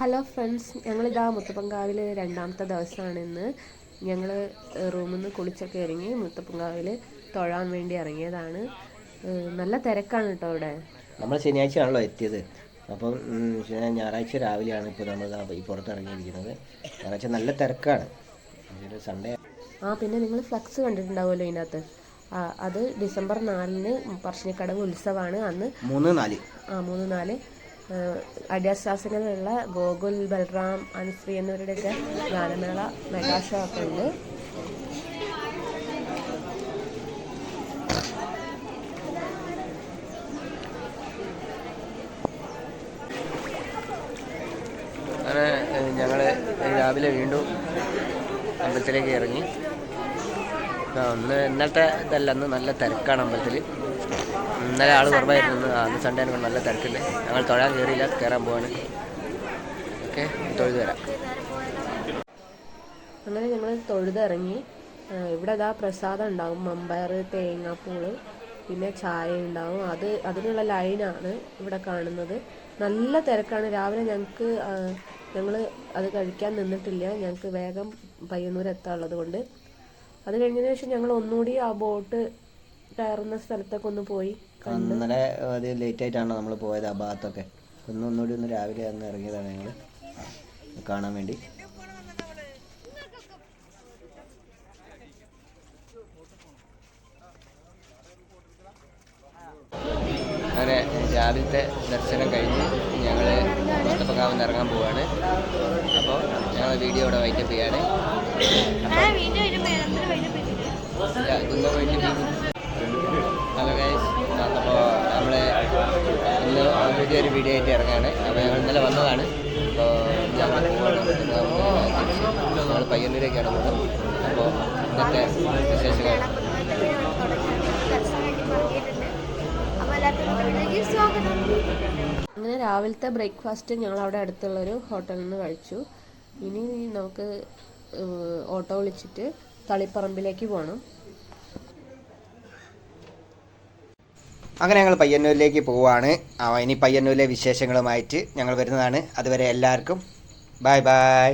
Hello friends, ഞങ്ങളിതാ മുത്തപ്പൻകാവിൽ രണ്ടാമത്തെ ദിവസമാണ് ഇന്ന്. ഞങ്ങൾ റൂമിൽ നിന്ന് കുളിച്ചൊക്കെ ഇറങ്ങി മുത്തപ്പൻകാവിൽ തൊഴാൻ വേണ്ടി ഇറങ്ങിയതാണ്. നല്ല തിരക്കാണ് കേട്ടോ ഇവിടെ. നമ്മൾ ശനിയാഴ്ചയാണല്ലോ എത്തിയത്. അപ്പം ഞായറാഴ്ച രാവിലെയാണ് ഇപ്പോൾ നമ്മൾ ഈ പുറത്തിറങ്ങിയിരിക്കുന്നത്. ഞായറാഴ്ച നല്ല തിരക്കാണ്. സൺഡേ. പിന്നെ നിങ്ങൾ ഫ്ലക്സ് കണ്ടിട്ടുണ്ടാവുമല്ലോ ഇതിനകത്ത്. അത് ഡിസംബർ 4-ന് പറശ്ശിനിക്കടവ് ഉത്സവമാണ്. അന്ന് 3-4 അടിയാശാസനങ്ങളുള്ള ഗോകുൽ, ബൽറാം, അനുശ്രീ എന്നിവരുടെയൊക്കെ ഗാനമേള മെഗാ ഷോ ഒക്കെ ഉണ്ട്. അങ്ങനെ ഞങ്ങൾ രാവിലെ വീണ്ടും അമ്പലത്തിലേക്ക് ഇറങ്ങി. ഇന്നത്തെ ഇതല്ല, അന്ന് നല്ല തിരക്കാണ് അമ്പലത്തിൽ. ഇന്നലെ ആൾ കുറവായിരുന്നു. അന്ന് സൺഡേ ആണെങ്കിൽ നല്ല തിരക്കുണ്ട്. ഞങ്ങൾ തൊഴാൻ കയറിയില്ല, കയറാൻ പോവാണ്. ഓക്കെ, തൊഴുത് വരാം. അങ്ങനെ ഞങ്ങൾ തൊഴുതിറങ്ങി. ഇവിടെ അതാ പ്രസാദം ഉണ്ടാവും, മമ്പയർ, തേങ്ങാപ്പൂള്, പിന്നെ ചായ ഉണ്ടാവും. അതിനുള്ള ലൈനാണ് ഇവിടെ കാണുന്നത്. നല്ല തിരക്കാണ്. രാവിലെ ഞങ്ങൾ അത് കഴിക്കാൻ നിന്നിട്ടില്ല. ഞങ്ങൾക്ക് വേഗം പയ്യന്നൂർ എത്താനുള്ളത് കൊണ്ട്. അത് കഴിഞ്ഞതിന് ശേഷം ഞങ്ങൾ ഒന്നുകൂടി ആ ബോട്ട് കയറുന്ന സ്ഥലത്തൊക്കെ ഒന്ന് പോയി. ഇന്നലെ അത് ലേറ്റ് ആയിട്ടാണ് നമ്മൾ പോയത് ആ ഭാഗത്തൊക്കെ. ഒന്നുകൂടി രാവിലെ അന്ന് ഇറങ്ങിയതാണ് ഞങ്ങൾ കാണാൻ വേണ്ടി. അങ്ങനെ രാവിലത്തെ ദർശനം കഴിഞ്ഞ് ഞങ്ങൾ മുത്തപ്പൻകാവിൽ നിന്ന് ഇറങ്ങാൻ പോവുകയാണ്. അപ്പോൾ ഞങ്ങൾ വീഡിയോ ഇവിടെ വൈൻഡപ്പ് ചെയ്യാണ്. ഹലോ ഗൈസ്, അപ്പോൾ നമ്മൾ ഇന്ന് പുതിയൊരു വീഡിയോ ആയിട്ട് ഇറങ്ങുകയാണ്. അപ്പോൾ ഞങ്ങൾ ഇന്നലെ വന്നതാണ്. അപ്പോൾ ഞങ്ങൾ പയ്യന്നൂരേക്കാണ് പോകുന്നത്. അപ്പോൾ ഇന്നത്തെ വിശേഷങ്ങൾ അങ്ങനെ രാവിലത്തെ ബ്രേക്ക്ഫാസ്റ്റ് ഞങ്ങൾ അവിടെ അടുത്തുള്ളൊരു ഹോട്ടലിൽ നിന്ന് കഴിച്ചു. ഇനി നമുക്ക് ഓട്ടോ വിളിച്ചിട്ട് തളിപ്പറമ്പിലേക്ക് പോകണം. അങ്ങനെ ഞങ്ങൾ പയ്യന്നൂരിലേക്ക് പോവുകയാണ്. ഇനി പയ്യന്നൂരിലെ വിശേഷങ്ങളുമായിട്ട് ഞങ്ങൾ വരുന്നതാണ്. അതുവരെ എല്ലാവർക്കും ബൈ ബൈ.